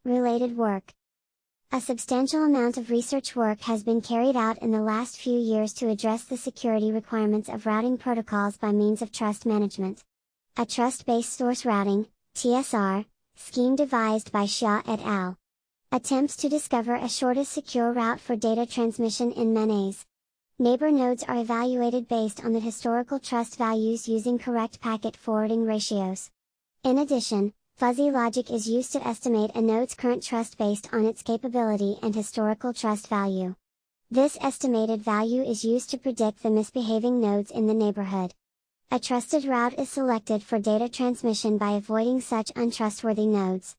Related work. A substantial amount of research work has been carried out in the last few years to address the security requirements of routing protocols by means of trust management. A trust-based source routing, TSR, scheme devised by Xia et al. Attempts to discover a shortest secure route for data transmission in MANES. Neighbor nodes are evaluated based on the historical trust values using correct packet forwarding ratios. In addition, fuzzy logic is used to estimate a node's current trust based on its capability and historical trust value. This estimated value is used to predict the misbehaving nodes in the neighborhood. A trusted route is selected for data transmission by avoiding such untrustworthy nodes.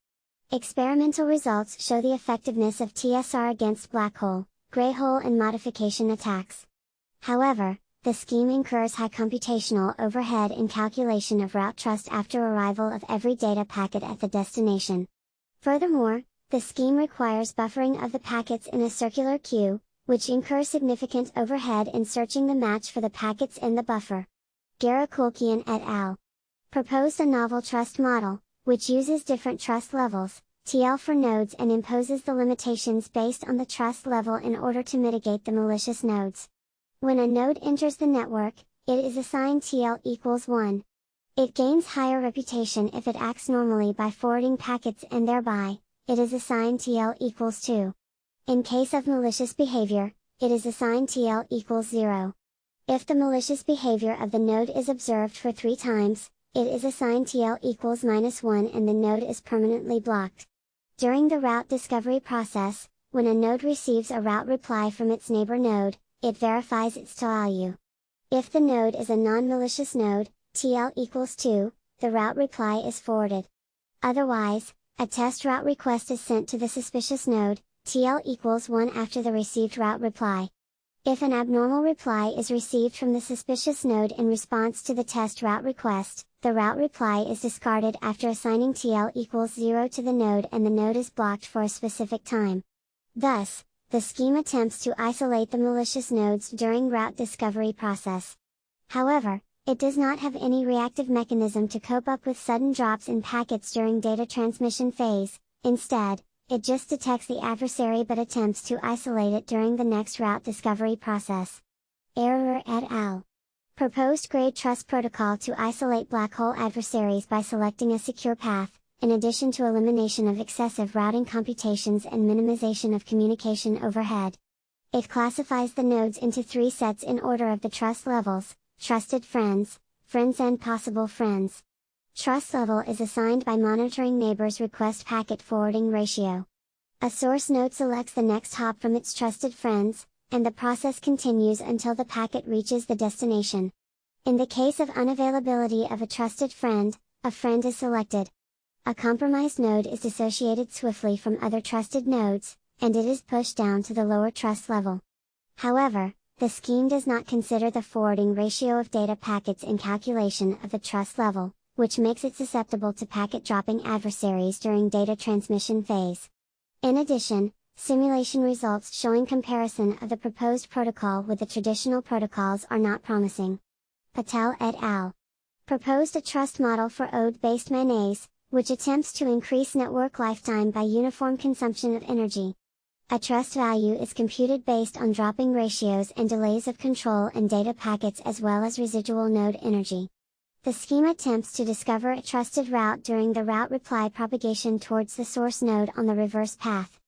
Experimental results show the effectiveness of TSR against black hole, gray hole and modification attacks. However, the scheme incurs high computational overhead in calculation of route trust after arrival of every data packet at the destination. Furthermore, the scheme requires buffering of the packets in a circular queue, which incurs significant overhead in searching the match for the packets in the buffer. Garakulkian et al. Proposed a novel trust model, which uses different trust levels, TL for nodes, and imposes the limitations based on the trust level in order to mitigate the malicious nodes. When a node enters the network, it is assigned TL equals 1. It gains higher reputation if it acts normally by forwarding packets, and thereby, it is assigned TL equals 2. In case of malicious behavior, it is assigned TL equals 0. If the malicious behavior of the node is observed for 3 times, it is assigned TL equals -1 and the node is permanently blocked. During the route discovery process, when a node receives a route reply from its neighbor node, it verifies its value. If the node is a non-malicious node, TL equals 2, the route reply is forwarded. Otherwise, a test route request is sent to the suspicious node, TL equals 1 after the received route reply. If an abnormal reply is received from the suspicious node in response to the test route request, the route reply is discarded after assigning TL equals 0 to the node and the node is blocked for a specific time. Thus, the scheme attempts to isolate the malicious nodes during route discovery process. However, it does not have any reactive mechanism to cope up with sudden drops in packets during data transmission phase. Instead, it just detects the adversary but attempts to isolate it during the next route discovery process. Error et al. Proposed grade trust protocol to isolate black hole adversaries by selecting a secure path, in addition to elimination of excessive routing computations and minimization of communication overhead. It classifies the nodes into 3 sets in order of the trust levels: trusted friends, friends and possible friends. Trust level is assigned by monitoring neighbors' request packet forwarding ratio. A source node selects the next hop from its trusted friends, and the process continues until the packet reaches the destination. In the case of unavailability of a trusted friend, a friend is selected. A compromised node is dissociated swiftly from other trusted nodes, and it is pushed down to the lower trust level. However, the scheme does not consider the forwarding ratio of data packets in calculation of the trust level, which makes it susceptible to packet dropping adversaries during data transmission phase. In addition, simulation results showing comparison of the proposed protocol with the traditional protocols are not promising. Patel et al. Proposed a trust model for ODE-based MANES, which attempts to increase network lifetime by uniform consumption of energy. A trust value is computed based on dropping ratios and delays of control and data packets as well as residual node energy. The scheme attempts to discover a trusted route during the route reply propagation towards the source node on the reverse path.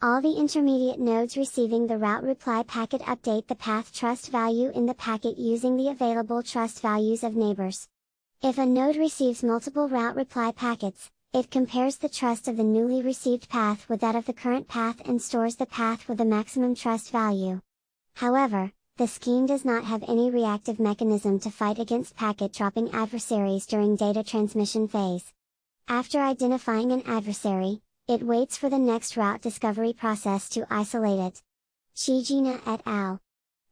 All the intermediate nodes receiving the route reply packet update the path trust value in the packet using the available trust values of neighbors. If a node receives multiple route reply packets, it compares the trust of the newly received path with that of the current path and stores the path with the maximum trust value. However, the scheme does not have any reactive mechanism to fight against packet dropping adversaries during data transmission phase. After identifying an adversary, it waits for the next route discovery process to isolate it. Chijina et al.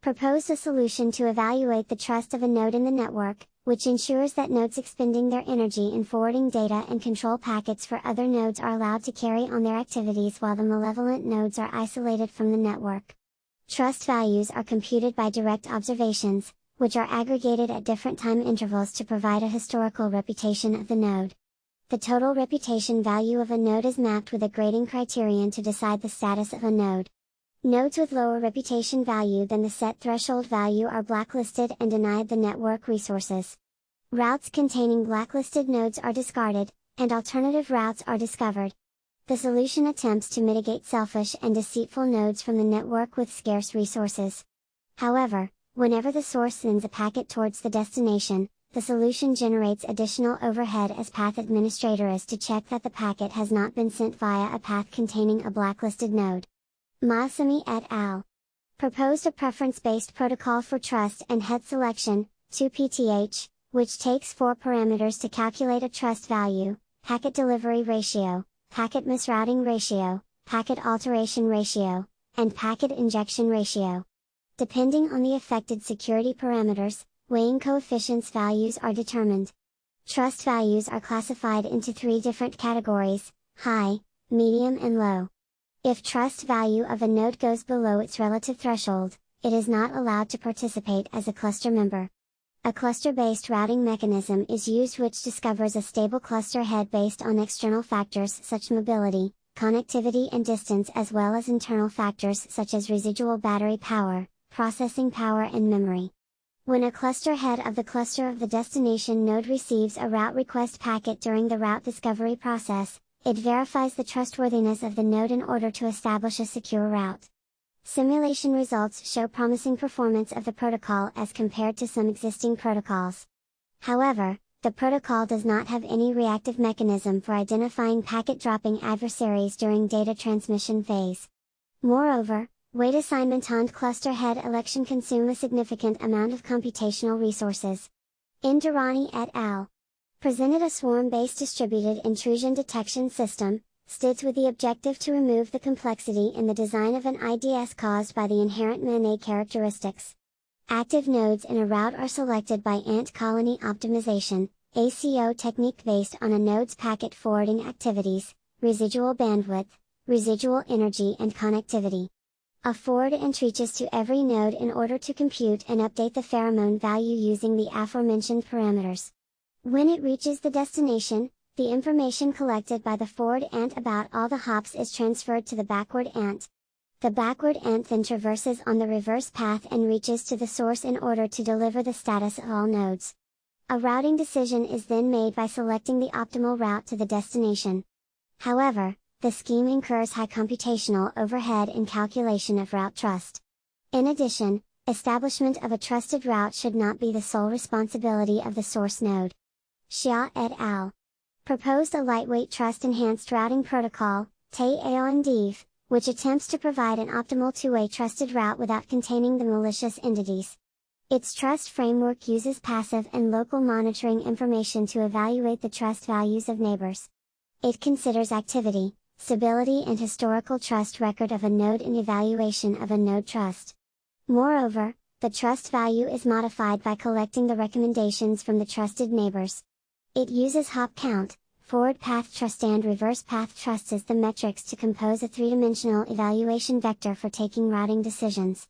Proposed a solution to evaluate the trust of a node in the network, which ensures that nodes expending their energy in forwarding data and control packets for other nodes are allowed to carry on their activities while the malevolent nodes are isolated from the network. Trust values are computed by direct observations, which are aggregated at different time intervals to provide a historical reputation of the node. The total reputation value of a node is mapped with a grading criterion to decide the status of a node. Nodes with lower reputation value than the set threshold value are blacklisted and denied the network resources. Routes containing blacklisted nodes are discarded, and alternative routes are discovered. The solution attempts to mitigate selfish and deceitful nodes from the network with scarce resources. However, whenever the source sends a packet towards the destination, the solution generates additional overhead as path administrator is to check that the packet has not been sent via a path containing a blacklisted node. Maasami et al. Proposed a preference-based protocol for trust and head selection, 2PTH, which takes 4 parameters to calculate a trust value: packet delivery ratio, packet misrouting ratio, packet alteration ratio, and packet injection ratio. Depending on the affected security parameters, weighing coefficients values are determined. Trust values are classified into 3 different categories: high, medium and low. If trust value of a node goes below its relative threshold, it is not allowed to participate as a cluster member. A cluster-based routing mechanism is used which discovers a stable cluster head based on external factors such as mobility, connectivity and distance, as well as internal factors such as residual battery power, processing power and memory. When a cluster head of the cluster of the destination node receives a route request packet during the route discovery process, it verifies the trustworthiness of the node in order to establish a secure route. Simulation results show promising performance of the protocol as compared to some existing protocols. However, the protocol does not have any reactive mechanism for identifying packet dropping adversaries during data transmission phase. Moreover, weight assignment and cluster head election consume a significant amount of computational resources. Indrani et al. Presented a swarm-based distributed intrusion detection system, STIDS, with the objective to remove the complexity in the design of an IDS caused by the inherent MANA characteristics. Active nodes in a route are selected by ant colony optimization, ACO technique based on a node's packet forwarding activities, residual bandwidth, residual energy and connectivity. A forward ant reaches to every node in order to compute and update the pheromone value using the aforementioned parameters. When it reaches the destination, the information collected by the forward ant about all the hops is transferred to the backward ant. The backward ant then traverses on the reverse path and reaches to the source in order to deliver the status of all nodes. A routing decision is then made by selecting the optimal route to the destination. However, the scheme incurs high computational overhead in calculation of route trust. In addition, establishment of a trusted route should not be the sole responsibility of the source node. Xia et al. Proposed a lightweight trust-enhanced routing protocol, TE-AONDIV, which attempts to provide an optimal two-way trusted route without containing the malicious entities. Its trust framework uses passive and local monitoring information to evaluate the trust values of neighbors. It considers activity, stability and historical trust record of a node in evaluation of a node trust. Moreover, the trust value is modified by collecting the recommendations from the trusted neighbors. It uses hop count, forward path trust and reverse path trust as the metrics to compose a three-dimensional evaluation vector for taking routing decisions.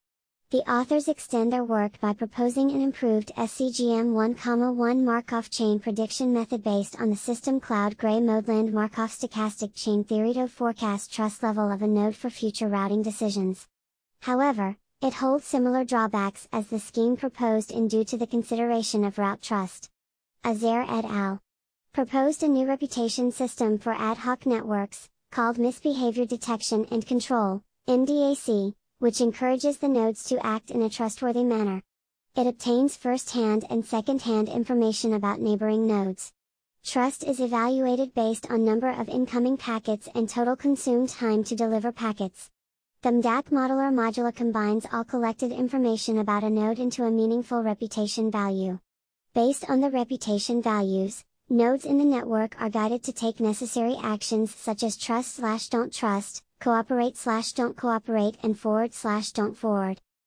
The authors extend their work by proposing an improved SCGM 1,1 Markov chain prediction method based on the system cloud Gray-Modeland Markov stochastic chain theory to forecast trust level of a node for future routing decisions. However, it holds similar drawbacks as the scheme proposed in due to the consideration of route trust. Azair et al. Proposed a new reputation system for ad hoc networks, called Misbehavior Detection and Control, MDAC, which encourages the nodes to act in a trustworthy manner. It obtains first-hand and second-hand information about neighboring nodes. Trust is evaluated based on number of incoming packets and total consumed time to deliver packets. The MDAC modeler modula combines all collected information about a node into a meaningful reputation value. Based on the reputation values, nodes in the network are guided to take necessary actions such as trust/don't trust, cooperate/don't cooperate and forward/don't forward.